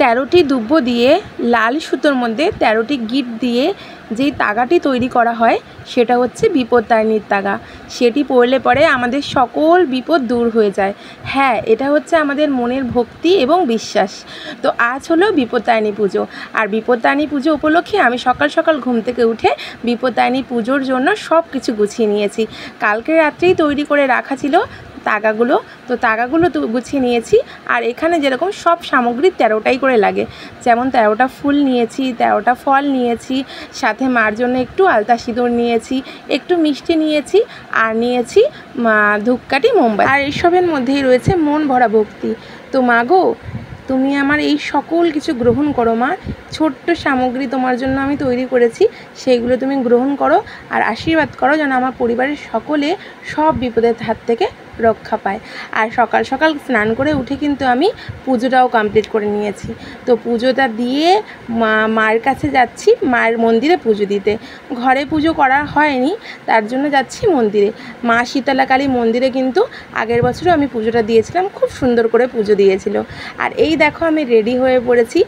13টি দুব্য দিয়ে লাল সুতোর মধ্যে 13টি গিট দিয়ে যেই তাগাটি তৈরি করা হয় সেটা হচ্ছে বিপত্তারিণীর তাগা। সেটি পরলে পরে আমাদের সকল বিপদ দূর হয়ে যায়। হ্যাঁ, এটা হচ্ছে আমাদের মনের ভক্তি এবং বিশ্বাস। তো আজ হলো বিপত্তারিণী পুজো, আর বিপত্তারিণী পুজো উপলক্ষে আমি সকাল সকাল ঘুম থেকে উঠে বিপত্তারিণী পুজোর জন্য সব কিছু গুছিয়ে নিয়েছি। কালকে রাত্রেই তৈরি করে রাখা ছিল তাগাগুলো, তো তাগাগুলো তো গুছিয়ে নিয়েছি। আর এখানে যেরকম সব সামগ্রী 13টাই করে লাগে, যেমন 13টা ফুল নিয়েছি, 13টা ফল নিয়েছি, সাথে মার জন্য একটু আলতা সিঁদুর নিয়েছি, একটু মিষ্টি নিয়েছি, আর নিয়েছি ধূপকাঠি, মোমবাতি। আর এইসবের মধ্যেই রয়েছে মন ভরা ভক্তি। তো মা গো, তুমি আমার এই সকল কিছু গ্রহণ করো মা। ছোট্ট সামগ্রী তোমার জন্য আমি তৈরি করেছি, সেইগুলো তুমি গ্রহণ করো আর আশীর্বাদ করো যেন আমার পরিবারের সকলে সব বিপদের হাত থেকে রক্ষা পায়। আর সকাল সকাল স্নান করে উঠে কিন্তু আমি পুজোটাও কমপ্লিট করে নিয়েছি। তো পুজোটা দিয়ে মায়ের কাছে যাচ্ছি, মায়ের মন্দিরে পুজো দিতে। ঘরে পুজো করা হয়নি, তার জন্য যাচ্ছি মন্দিরে। মা শীতলা কালী মন্দিরে কিন্তু আগের বছরও আমি পুজোটা দিয়েছিলাম, খুব সুন্দর করে পুজো দিয়েছিল। আর এই দেখো আমি রেডি হয়ে পড়েছি,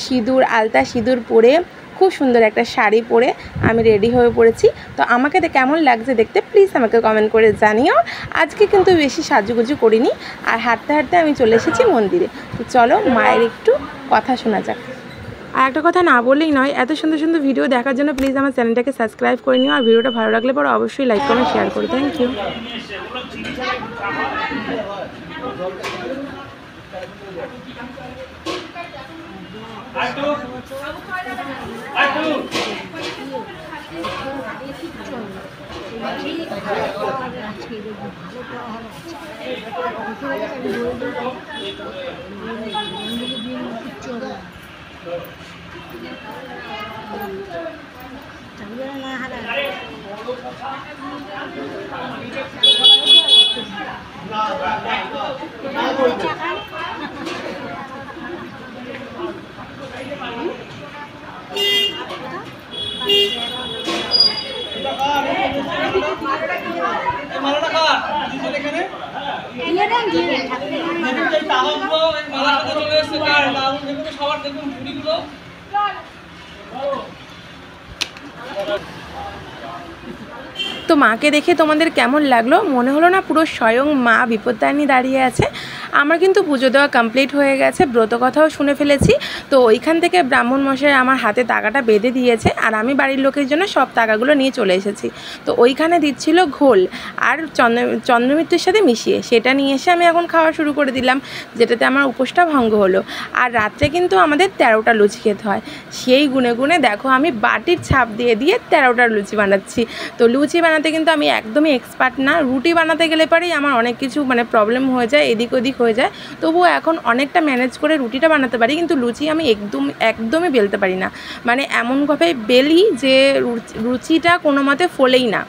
সিঁদুর, আলতা সিঁদুর পরে, খুব সুন্দর একটা শাড়ি পরে আমি রেডি হয়ে পড়েছি। তো আমাকে কেমন লাগছে দেখতে প্লিজ আমাকে কমেন্ট করে জানিও। আজকে কিন্তু বেশি সাজুগুজু করিনি, আর হাঁটতে হাঁটতে আমি চলে এসেছি মন্দিরে। তো চলো মায়ের একটু কথা শোনা যাক। আর একটা কথা না বললেই নয়, এত সুন্দর সুন্দর ভিডিও দেখার জন্য প্লিজ আমার চ্যানেলটাকে সাবস্ক্রাইব করে নিও, আর ভিডিওটা ভালো লাগলে পরে অবশ্যই লাইক কমেন্ট শেয়ার করো। Thank you. তো মাকে দেখে তোমাদের কেমন লাগলো? মনে হলো না পুরো স্বয়ং মা বিপত্তারিণী দাঁড়িয়ে আছে? আমার কিন্তু পুজো দেওয়া কমপ্লিট হয়ে গেছে, ব্রত কথাও শুনে ফেলেছি। তো ওইখান থেকে ব্রাহ্মণ মশাই আমার হাতে তাগাটা বেঁধে দিয়েছে, আর আমি বাড়ির লোকের জন্য সব তাগাগুলো নিয়ে চলে এসেছি। তো ওইখানে দিচ্ছিল ঘোল আর চন্দ্রমিত্রের সাথে মিশিয়ে, সেটা নিয়ে এসে আমি এখন খাওয়া শুরু করে দিলাম, যেটাতে আমার উপোসটা ভঙ্গ হলো। আর রাত্রে কিন্তু আমাদের 13টা লুচি খেতে হয়। সেই গুনে গুনে দেখো আমি বাটির ছাপ দিয়ে দিয়ে 13টা লুচি বানাচ্ছি। তো লুচি বানাতে কিন্তু আমি একদমই এক্সপার্ট না। রুটি বানাতে গেলে পরেই আমার অনেক কিছু প্রবলেম হয়ে যায়, এদিক ওদিক হয়ে যায়। তবুও এখন অনেকটা ম্যানেজ করে রুটিটা বানাতে পারি, কিন্তু লুচি আমি একদমই বেলতে পারি না। এমনভাবে বেলি যে লুচিটা কোনো মতে ফোলেই না।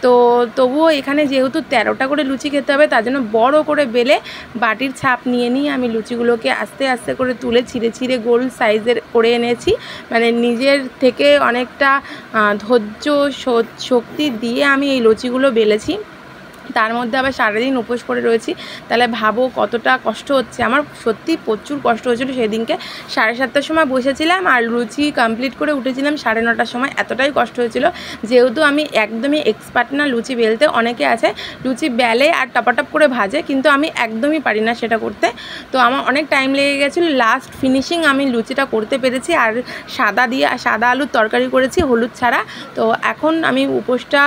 তো তবুও এখানে যেহেতু 13টা করে লুচি খেতে হবে, তার জন্য বড় করে বেলে বাটির ছাপ নিয়ে নিয়ে আমি লুচিগুলোকে আস্তে আস্তে করে তুলে ছিঁড়ে ছিঁড়ে গোল সাইজের করে এনেছি। নিজের থেকে অনেকটা ধৈর্য শক্তি দিয়ে আমি এই লুচিগুলো বেলেছি। তার মধ্যে আবার সারাদিন উপোস করে রয়েছি, তাহলে ভাবো কতটা কষ্ট হচ্ছে আমার। সত্যি প্রচুর কষ্ট হয়েছিল সেদিনকে। 7:30টার সময় বসেছিলাম আর লুচি কমপ্লিট করে উঠেছিলাম 9:30টার সময়। এতটাই কষ্ট হয়েছিল, যেহেতু আমি একদমই এক্সপার্ট না লুচি বেলতে। অনেকে আছে লুচি বেলে আর টপাটপ করে ভাজে, কিন্তু আমি একদমই পারি না সেটা করতে। তো আমার অনেক টাইম লেগে গেছিলো, লাস্ট ফিনিশিং আমি লুচিটা করতে পেরেছি। আর সাদা আলুর তরকারি করেছি, হলুদ ছাড়া। তো এখন আমি উপোসটা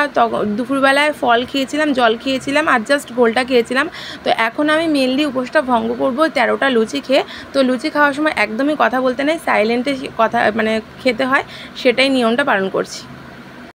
দুপুরবেলায় ফল খেয়েছিলাম, জল খেয়েছিলাম, আর জাস্ট ঘোলটা খেয়েছিলাম। তো এখন আমি মেনলি উপোসটা ভঙ্গ করবো 13টা লুচি খেয়ে। তো লুচি খাওয়ার সময় একদমই কথা বলতে নেই, সাইলেন্টে কথা খেতে হয়, সেটাই নিয়মটা পালন করছি।